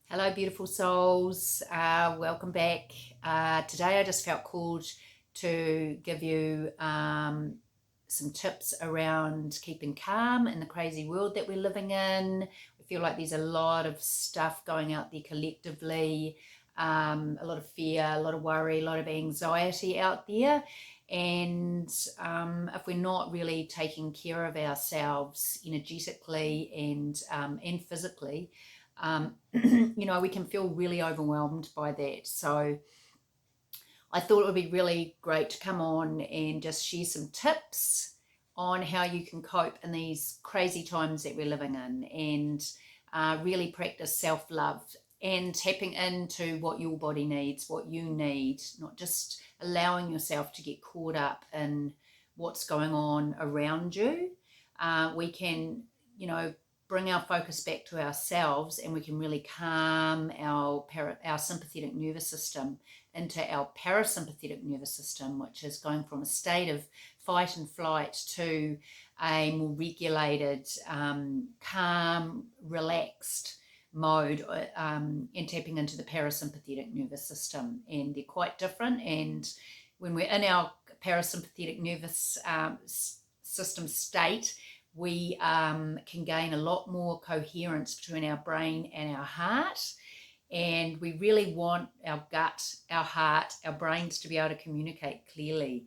Hello, beautiful souls. Welcome back. Today I just felt called to give you some tips around keeping calm in the crazy world that we're living in. I feel like there's a lot of stuff going out there collectively, a lot of fear, a lot of worry, a lot of anxiety out there. And if we're not really taking care of ourselves energetically and physically, we can feel really overwhelmed by that. So I thought it would be really great to come on and just share some tips on how you can cope in these crazy times that we're living in, and really practice self-love and tapping into what your body needs, what you need, not just allowing yourself to get caught up in what's going on around you. We can, bring our focus back to ourselves, and we can really calm our sympathetic nervous system into our parasympathetic nervous system, which is going from a state of fight and flight to a more regulated, calm, relaxed mode, and tapping into the parasympathetic nervous system. And they're quite different. And when we're in our parasympathetic nervous system state, we can gain a lot more coherence between our brain and our heart. And we really want our gut, our heart, our brains to be able to communicate clearly.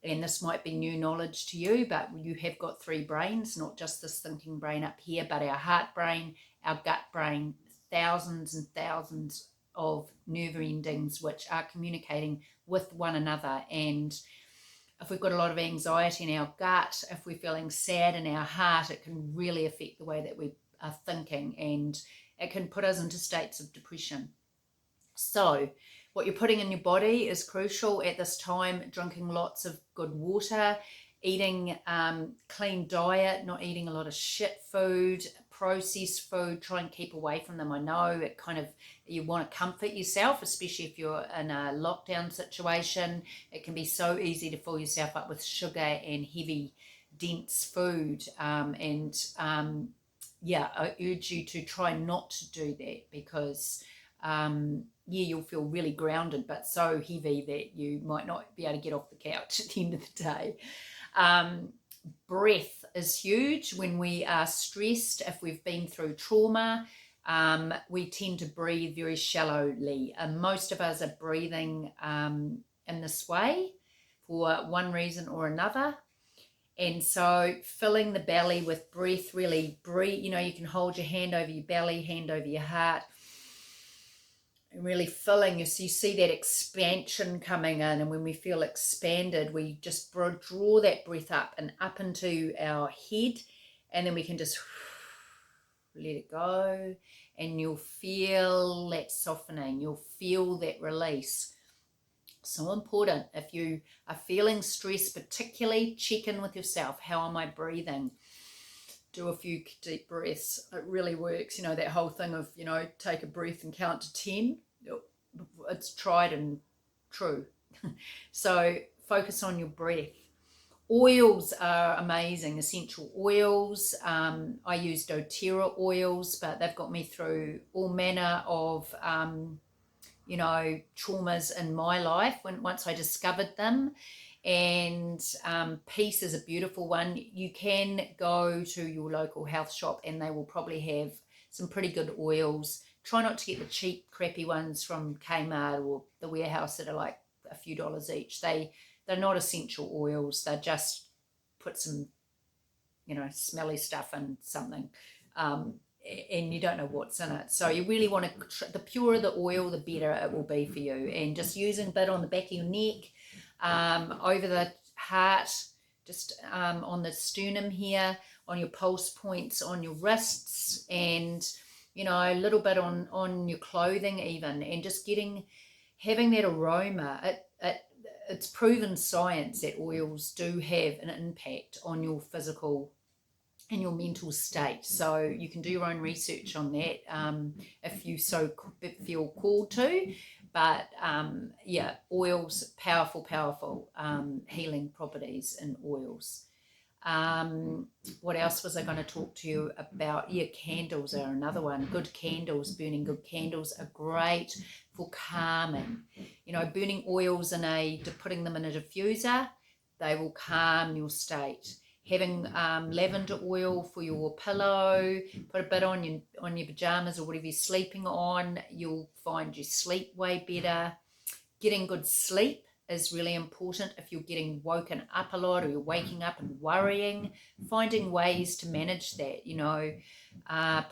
And this might be new knowledge to you, but you have got three brains, not just this thinking brain up here, but our heart brain, our gut brain, thousands and thousands of nerve endings which are communicating with one another. And if we've got a lot of anxiety in our gut, if we're feeling sad in our heart, it can really affect the way that we are thinking, and it can put us into states of depression. So what you're putting in your body is crucial at this time. Drinking lots of good water, eating clean diet, not eating a lot of shit food, processed food. Try and keep away from them. I know it kind of, you want to comfort yourself, especially if you're in a lockdown situation. It can be so easy to fill yourself up with sugar and heavy, dense food. I urge you to try not to do that, because you'll feel really grounded, but so heavy that you might not be able to get off the couch at the end of the day. Breath is huge when we are stressed. If we've been through trauma, we tend to breathe very shallowly. Most of us are breathing in this way for one reason or another. And so filling the belly with breath, really breathe. You can hold your hand over your belly, hand over your heart, and really filling. You see that expansion coming in, and when we feel expanded, we just draw that breath up and up into our head, and then we can just let it go, and you'll feel that softening, you'll feel that release. So important. If you are feeling stress, particularly, check in with yourself. How am I breathing? Do a few deep breaths. It really works. That whole thing of, take a breath and count to 10. It's tried and true. So focus on your breath. Oils are amazing, essential oils. I use doTERRA oils, but they've got me through all manner of traumas in my life once I discovered them. And peace is a beautiful one. You can go to your local health shop and they will probably have some pretty good oils. Try not to get the cheap crappy ones from Kmart or the warehouse that are like a few dollars each. They're not essential oils. They just put some smelly stuff in something, and you don't know what's in it. So you really want to, the purer the oil, the better it will be for you. And just using a bit on the back of your neck, over the heart, just on the sternum here, on your pulse points, on your wrists, and a little bit on your clothing even, and just having that aroma. It's proven science that oils do have an impact on your physical and your mental state. So you can do your own research on that if you so feel called to. But oils, powerful healing properties in oils. What else was I going to talk to you about? Yeah, candles are another one. Good candles, burning good candles are great for calming. You know, burning oils putting them in a diffuser, they will calm your state. Having lavender oil for your pillow, put a bit on your pajamas or whatever you're sleeping on, you'll find you sleep way better. Getting good sleep is really important. If you're getting woken up a lot or you're waking up and worrying, finding ways to manage that,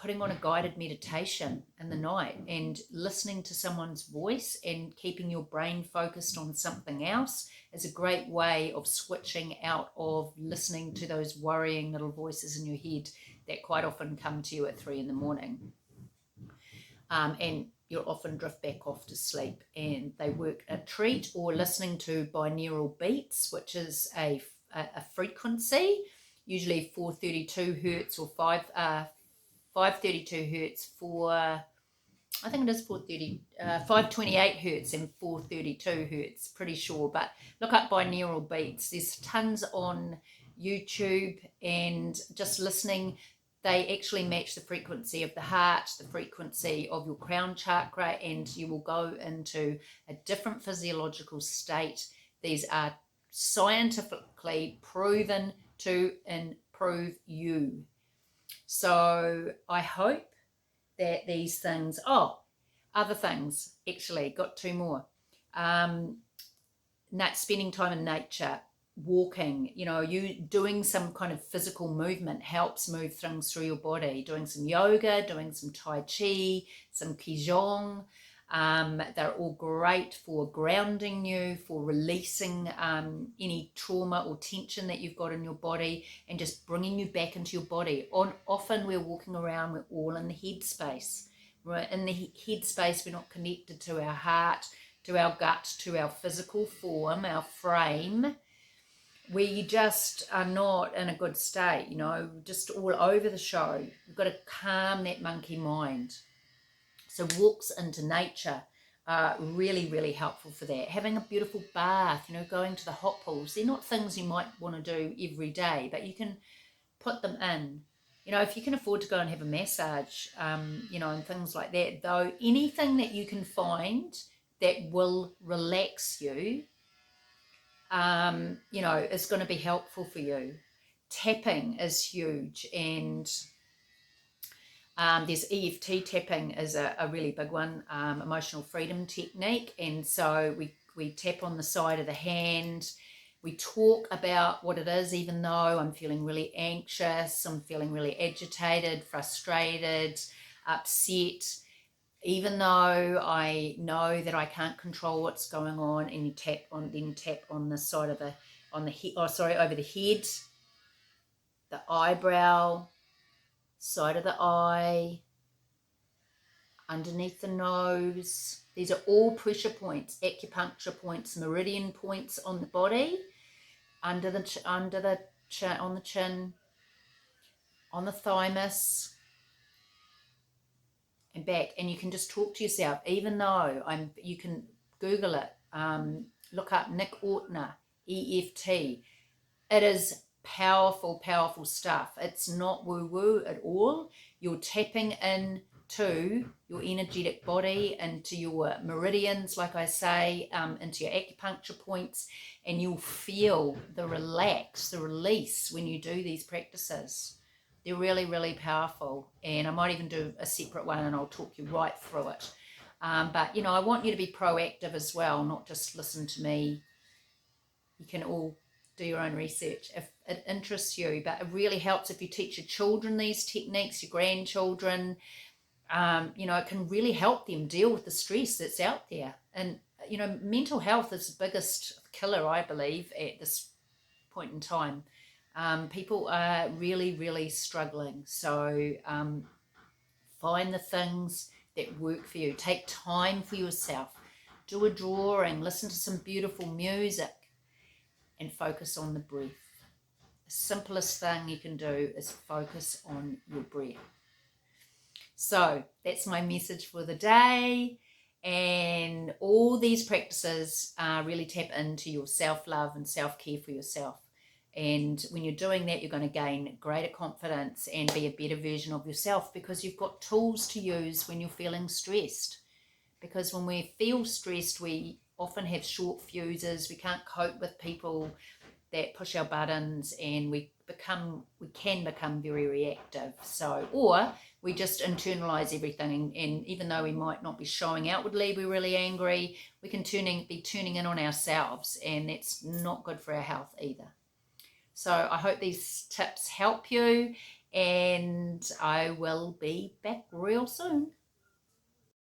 putting on a guided meditation in the night and listening to someone's voice and keeping your brain focused on something else is a great way of switching out of listening to those worrying little voices in your head that quite often come to you at 3 a.m. And you'll often drift back off to sleep, and they work a treat. Or listening to binaural beats, which is a frequency, usually 432 hertz or 532 hertz for, I think it is 528 hertz and 432 hertz, pretty sure, but look up binaural beats. There's tons on YouTube, and just listening, they actually match the frequency of the heart, the frequency of your crown chakra, and you will go into a different physiological state. These are scientifically proven to improve you. So I hope that these things, other things, actually, got 2 more. Spending time in nature, walking, you doing some kind of physical movement helps move things through your body. Doing some yoga, doing some tai chi, some qigong, they're all great for grounding you, for releasing any trauma or tension that you've got in your body and just bringing you back into your body. Often we're walking around, we're all in the head space. We're in the head space, we're not connected to our heart, to our gut, to our physical form, our frame. We just are not in a good state, just all over the show. We've got to calm that monkey mind. So walks into nature are really, really helpful for that. Having a beautiful bath, going to the hot pools, they're not things you might want to do every day, but you can put them in. If you can afford to go and have a massage, and things like that, though, anything that you can find that will relax you, is going to be helpful for you. Tapping is huge, and there's EFT tapping is a really big one, emotional freedom technique. And so we tap on the side of the hand. We talk about what it is, even though I'm feeling really anxious, I'm feeling really agitated, frustrated, upset. Even though I know that I can't control what's going on, and you tap on the side of over the head, the eyebrow, side of the eye, underneath the nose. These are all pressure points, acupuncture points, meridian points on the body, on the chin, on the thymus, and back. And you can just talk to yourself, even though you can Google it, look up Nick Ortner, EFT. It is powerful, powerful stuff. It's not woo-woo at all. You're tapping into your energetic body, into your meridians, like I say, into your acupuncture points, and you'll feel the relax, the release when you do these practices. They're really, really powerful, and I might even do a separate one and I'll talk you right through it. But, I want you to be proactive as well, not just listen to me. You can all do your own research if it interests you, but it really helps if you teach your children these techniques, your grandchildren. It can really help them deal with the stress that's out there. And, mental health is the biggest killer, I believe, at this point in time. People are really, really struggling. So find the things that work for you. Take time for yourself. Do a drawing, listen to some beautiful music, and focus on the breath. The simplest thing you can do is focus on your breath. So that's my message for the day. And all these practices really tap into your self-love and self-care for yourself. And when you're doing that, you're going to gain greater confidence and be a better version of yourself, because you've got tools to use when you're feeling stressed. Because when we feel stressed, we often have short fuses. We can't cope with people that push our buttons, and we can become very reactive. So, or we just internalize everything, and even though we might not be showing outwardly we're really angry, we can be tuning in on ourselves, and that's not good for our health either. So I hope these tips help you, and I will be back real soon.